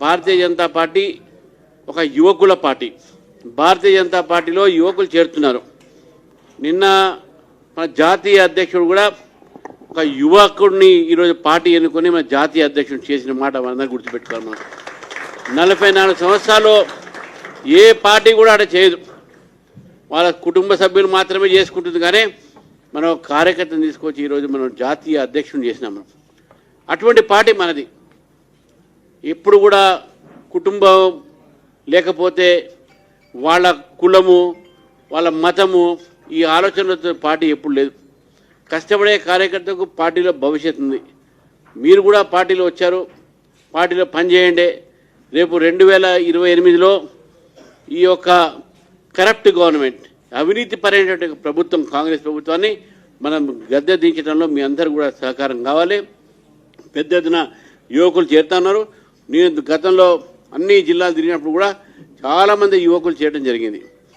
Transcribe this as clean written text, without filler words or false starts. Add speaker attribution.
Speaker 1: Bharatiya Janata party ఒక యువకుల party. Bharatiya Janata పార్టీలో యువకులు చేరుతున్నారు. నిన్న మన జాతీయ అధ్యక్షుడు కూడా ఒక యువకుడిని ఈరోజు పార్టీ ఎన్నుకొని మన జాతీయ అధ్యక్షుడు చేసిన మాట మనందరం గుర్తుపెట్టుకోవాలి. మనం 44 సంవత్సరాలు ఏ పార్టీ కూడా అక్కడ చేయదు. వాళ్ళ కుటుంబ సభ్యులు మాత్రమే చేసుకుంటుంది. కానీ మనం కార్యకర్తను తీసుకొచ్చి ఈరోజు మనం జాతీయ అధ్యక్షుడిని చేసినాం. అటువంటి పార్టీ మనది. ఎప్పుడు కూడా కుటుంబం లేకపోతే వాళ్ళ కులము వాళ్ళ మతము ఈ ఆలోచనలతో పార్టీ ఎప్పుడు లేదు. కష్టపడే కార్యకర్తకు పార్టీలో భవిష్యత్తు ఉంది. మీరు కూడా పార్టీలో వచ్చారు, పార్టీలో పనిచేయండి. రేపు 2028లో ఈ యొక్క కరప్ట్ గవర్నమెంట్, అవినీతి పరైనటువంటి ప్రభుత్వం, కాంగ్రెస్ ప్రభుత్వాన్ని మనం గద్దె దించడంలో మీ అందరూ కూడా సహకారం కావాలి. పెద్ద ఎత్తున యువకులు చేరుతున్నారు. నేను గతంలో అన్ని జిల్లాలు తిరిగినప్పుడు కూడా చాలామంది యువకులు చేయడం జరిగింది.